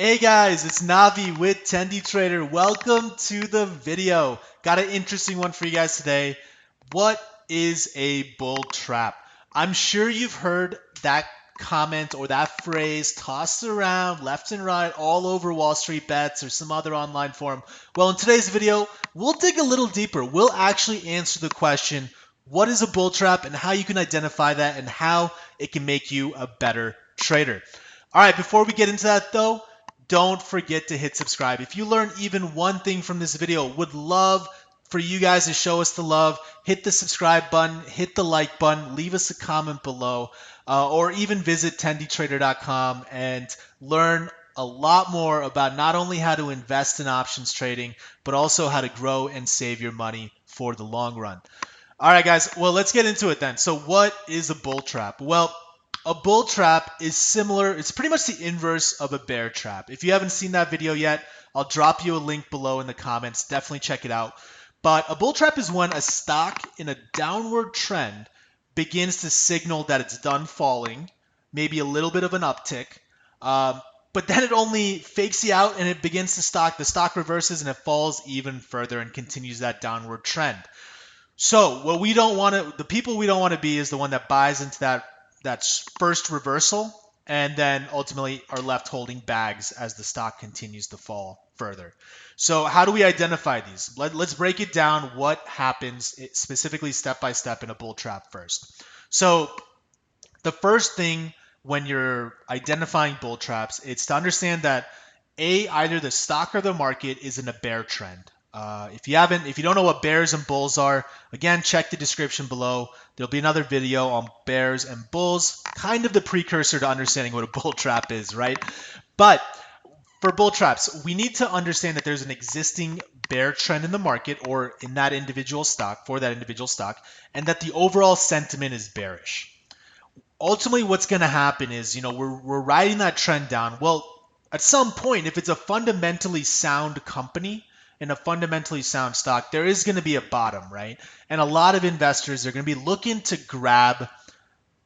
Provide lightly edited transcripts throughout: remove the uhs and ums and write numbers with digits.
Hey guys, it's Navi with TendieTrader. Welcome to the video. Got an interesting one for you guys today. What is a bull trap? I'm sure you've heard that comment or that phrase tossed around left and right all over Wall Street Bets or some other online forum. Well, in today's video, we'll dig a little deeper. We'll actually answer the question, what is a bull trap and how you can identify that and how it can make you a better trader. All right, before we get into that though, don't forget to hit subscribe. If you learned even one thing from this video, would love for you guys to show us the love. Hit the subscribe button, hit the like button, leave us a comment below, or even visit TendieTrader.com and learn a lot more about not only how to invest in options trading, but also how to grow and save your money for the long run. All right, guys, well, let's get into it then. So what is a bull trap? Well, a bull trap is similar. It's pretty much the inverse of a bear trap. If you haven't seen that video yet, I'll drop you a link below in the comments. Definitely check it out. But a bull trap is when a stock in a downward trend begins to signal that it's done falling, maybe a little bit of an uptick, but then it only fakes you out and it begins to the stock reverses and it falls even further and continues that downward trend. So what we don't want to, the people we don't want to be is the one that buys into that first reversal and then ultimately are left holding bags as the stock continues to fall further. So how do we identify these? Let's break it down what happens specifically step by step in a bull trap first. So the first thing when you're identifying bull traps, it's to understand that either the stock or the market is in a bear trend. If you don't know what bears and bulls are, again, check the description below. There'll be another video on bears and bulls, kind of the precursor to understanding what a bull trap is, right? But for bull traps, we need to understand that there's an existing bear trend in the market or in that individual stock, for that individual stock, and that the overall sentiment is bearish. Ultimately, what's going to happen is, we're riding that trend down. Well, at some point, if it's a fundamentally sound company and a fundamentally sound stock, there is going to be a bottom, right? And a lot of investors are going to be looking to grab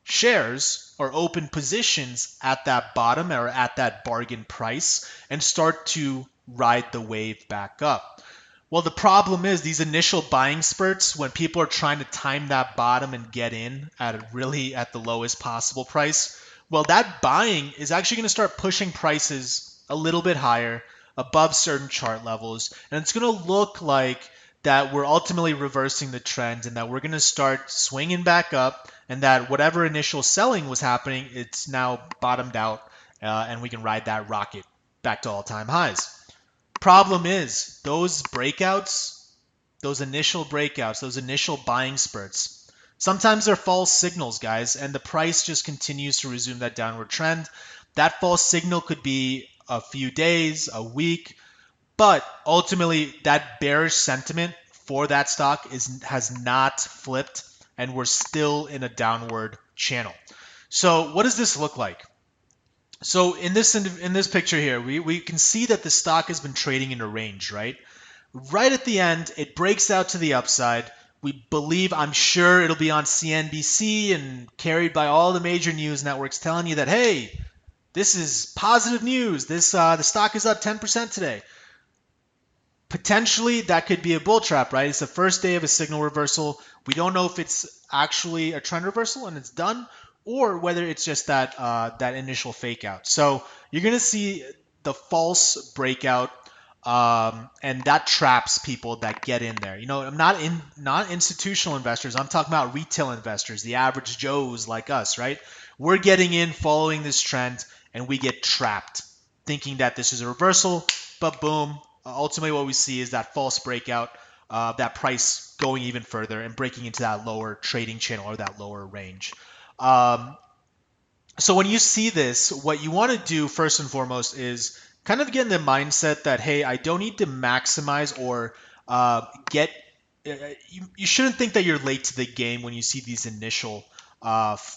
shares or open positions at that bottom or at that bargain price and start to ride the wave back up. Well, the problem is these initial buying spurts when people are trying to time that bottom and get in at the lowest possible price. Well, that buying is actually going to start pushing prices a little bit higher above certain chart levels. And it's going to look like that we're ultimately reversing the trend and that we're going to start swinging back up and that whatever initial selling was happening, it's now bottomed out and we can ride that rocket back to all-time highs. Problem is those breakouts, those initial buying spurts, sometimes they're false signals, guys, and the price just continues to resume that downward trend. That false signal could be a few days, a week, but ultimately that bearish sentiment for that stock has not flipped and we're still in a downward channel. So what does this look like? So in this picture here, we can see that the stock has been trading in a range, right? Right at the end, it breaks out to the upside. We believe, I'm sure it'll be on CNBC and carried by all the major news networks telling you that, hey, this is positive news. The stock is up 10% today. Potentially, that could be a bull trap, right? It's the first day of a signal reversal. We don't know if it's actually a trend reversal and it's done, or whether it's just that initial fake out. So you're going to see the false breakout, and that traps people that get in there. I'm not institutional investors. I'm talking about retail investors, the average Joes like us, right? We're getting in following this trend, and we get trapped thinking that this is a reversal, but boom. Ultimately, what we see is that false breakout, that price going even further and breaking into that lower trading channel or that lower range. So when you see this, what you want to do first and foremost is kind of get in the mindset that, hey, I don't need to maximize or you shouldn't think that you're late to the game when you see these initial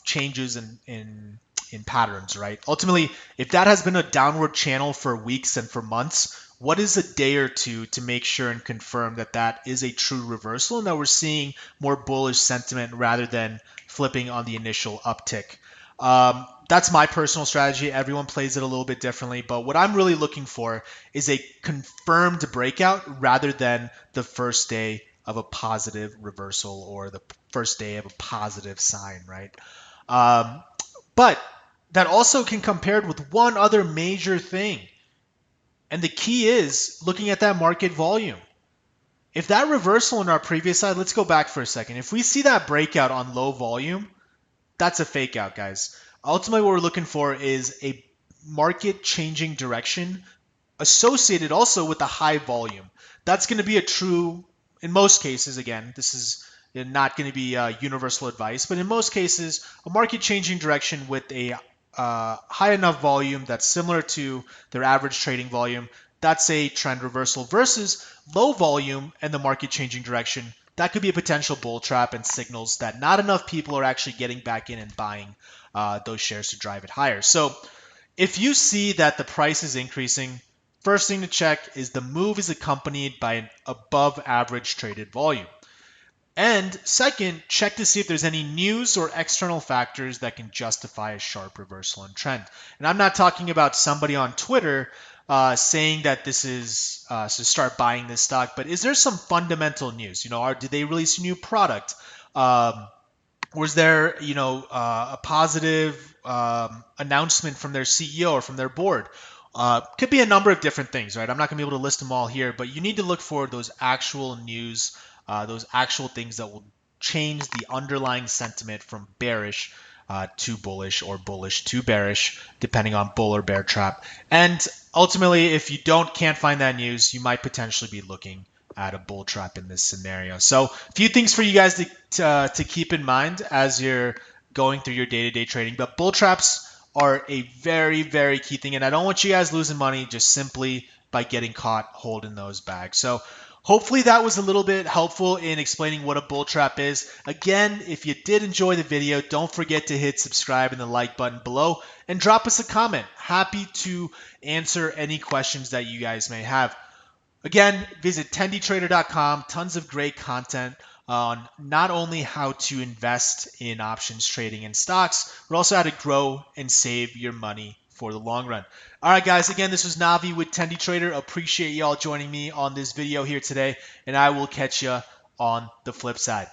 changes in patterns, right? Ultimately, if that has been a downward channel for weeks and for months, what is a day or two to make sure and confirm that that is a true reversal and that we're seeing more bullish sentiment rather than flipping on the initial uptick? That's my personal strategy. Everyone plays it a little bit differently, but what I'm really looking for is a confirmed breakout rather than the first day of a positive reversal or the first day of a positive sign, right? Um, but that also can compared with one other major thing. And the key is looking at that market volume. If that reversal in our previous side, let's go back for a second. If we see that breakout on low volume, that's a fake out, guys. Ultimately, what we're looking for is a market changing direction associated also with a high volume. That's going to be a true, in most cases, again, this is not going to be universal advice, but in most cases, a market changing direction with a high enough volume that's similar to their average trading volume, that's a trend reversal versus low volume and the market changing direction. That could be a potential bull trap and signals that not enough people are actually getting back in and buying those shares to drive it higher. So if you see that the price is increasing, first thing to check is the move is accompanied by an above average traded volume. And second, check to see if there's any news or external factors that can justify a sharp reversal in trend. And I'm not talking about somebody on Twitter saying that this is to start buying this stock, but is there some fundamental news? Did they release a new product? Was there, a positive announcement from their CEO or from their board? Could be a number of different things, right? I'm not going to be able to list them all here, but you need to look for those actual news, those actual things that will change the underlying sentiment from bearish to bullish or bullish to bearish, depending on bull or bear trap. And ultimately, if you can't find that news, you might potentially be looking at a bull trap in this scenario. So a few things for you guys to keep in mind as you're going through your day-to-day trading. But bull traps are a very, very key thing. And I don't want you guys losing money just simply by getting caught holding those bags. So hopefully that was a little bit helpful in explaining what a bull trap is. Again, if you did enjoy the video, don't forget to hit subscribe and the like button below and drop us a comment. Happy to answer any questions that you guys may have. Again, visit TendieTrader.com. Tons of great content on not only how to invest in options trading and stocks, but also how to grow and save your money for the long run. All right, guys. Again, this was Navi with TendieTrader. Appreciate y'all joining me on this video here today, and I will catch you on the flip side.